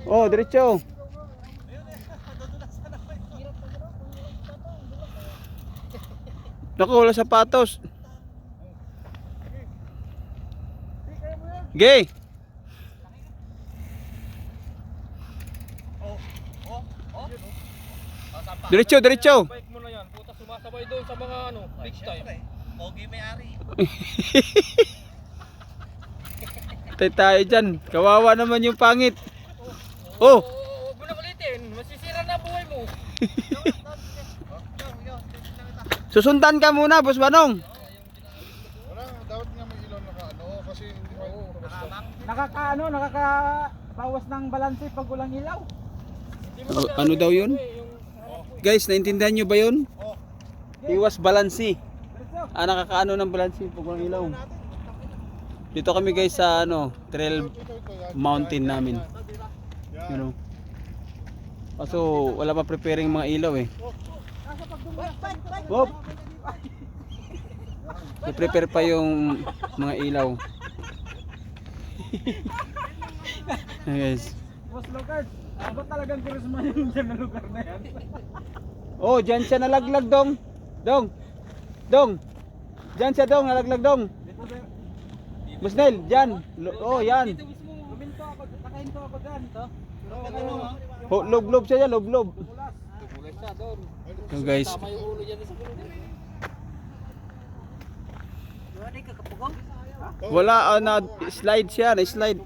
Oh, diretso. Naku, wala sapatos. Gay. Diretso, diretso. Bike mo na yan. Puta, sumasabay doon sa mga ano, big time. Pogi may-ari. Tay tayo dyan. Kawawa naman yung pangit. Oh. Huwag mo na ulitin. Masisira na ang buhay mo. Susundan ka muna, Boss Banong. Wala, dapat nga may ilaw naka kasi hindi Nakakabawas ng balanse pag walang ilaw. Ano daw yun? Guys, naintindihan nyo ba yun? Iwas balansi. Nakakaano ng balansi pag walang ilaw. Dito kami guys sa trail mountain namin. You know. Kaso wala pa preparing mga ilaw eh. Hop. I-prepare pa yung mga ilaw. Guys. Boss Locard, ba talagang Christmas yung dyan na lugar na yan? Oh, dyan siya nalaglag dong. Dong. Dong. Dyan siya dong, nalaglag dong. Musnel, dyan. Oh, yan. Luminto ako, nakahinto ako dyan. Lob-lob siya dyan, lob-lob. Tubulas siya doon. So guys. Tama yung ulo dyan sa gulo. Wala, na slide siya, na-slide.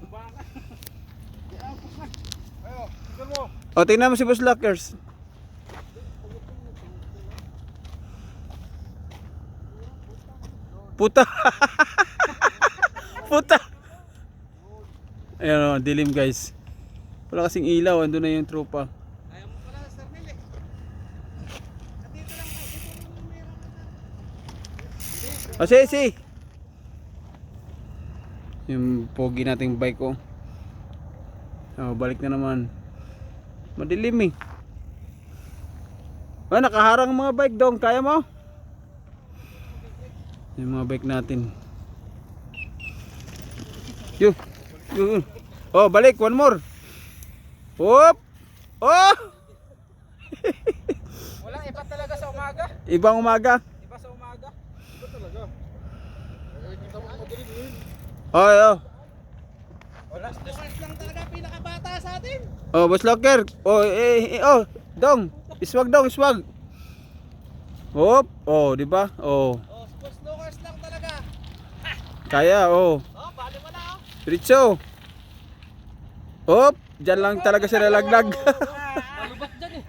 O, tingnan mo si Boss Lockers. Puta. Puta. Ayan o, dilim guys. Wala kasing ilaw, ando na yung tropa. O, si. Yung pogi nating bike ko. Balik na naman. Madilim eh. Nakaharang mga bike dong. Kaya mo? Yung mga bike natin. Yo. Oh, balik. One more. Hop. Oh. Walang iba talaga sa umaga. Ibang umaga. Iba sa umaga. Ito talaga. Kita mo madilim yun. Oh. Wala. Lang talaga pinakabata sa atin. Oh, Boss Locker. Oh, dong. Iswag dong, iswag. Hop. Oh, di ba? Oh. Boss Locard lang talaga. Kaya, oh. Bali mo na Diretso. Hop. Diyan lang talaga siya nalaglag. Malubat dyan eh.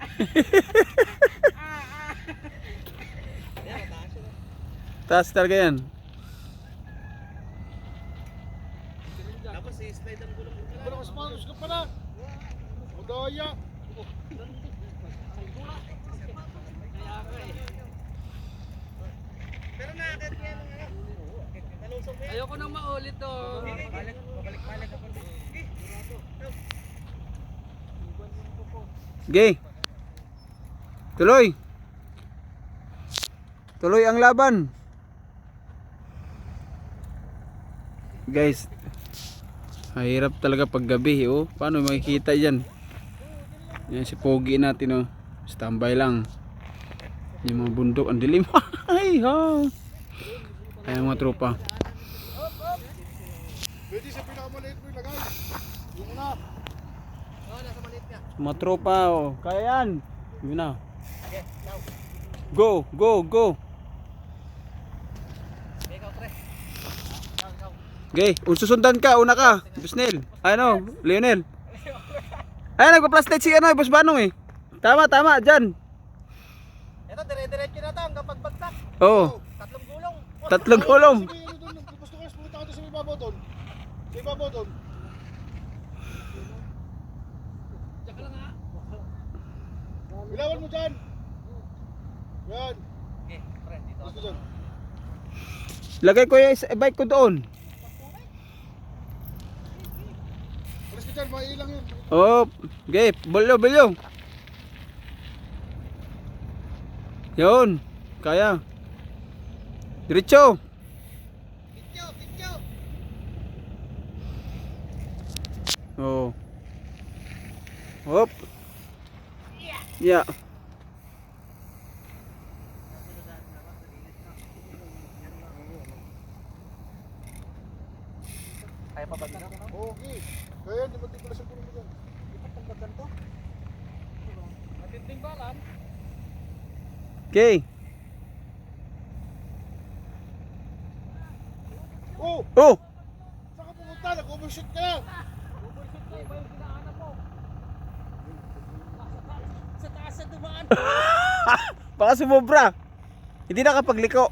Taas talaga yan. Tapos i-slide ang gulong. Wala ka Spanish ka pala. Madaya. Pero nakakit nga nung nalusong mo yan. Ayoko nang maulit to. Babalik-balik ako. Okay. Tuloy. Tuloy ang laban. Guys, mahirap talaga pag gabi, oh. Paano makikita 'yan? Yan si Pogi natin, oh. Standby lang. Yung mga bundok ang dilim. Ay, ha. Ay, mga tropa. Pwede sa pinakamaliit mo ilagay. Yung una. Mga tropa, oh. Kaya yan. Yun na. Go. Okay, susundan ka, una ka. Busnel. Ano, Lionel. Ay, nagpa-flashlight si Boss Banong eh. Tama, dyan. Ito, dire-diretso na to hanggang pagbagsak. Oo. Tatlong gulong. Tatlong gulong. Sige, ano doon, gusto ko pumunta ka doon sa may babaw doon. Sa may babaw doon. Tsaka lang ha. Bilawan mo dyan. Yan. Okay, friend, dito. Gusto dyan. Lagay ko yung bike ko doon. Alis ka dyan, mailang yun. Oh, okay, bulyo. Yun, kaya. Diretso. Pityo. Oh. Hop. Yeah. Kaya pa ba dito? Okay. Kaya hindi matipula sa puno mo dyan. Ipatanggagan to. Matinding balan. Okay. Oh! Oh! Saan ka pumunta? Nag-overshoot ka lang. Overshoot na iba yung kinaanan mo. Sa taas sa dumaan. Baka sumobra. Hindi nakapagliko.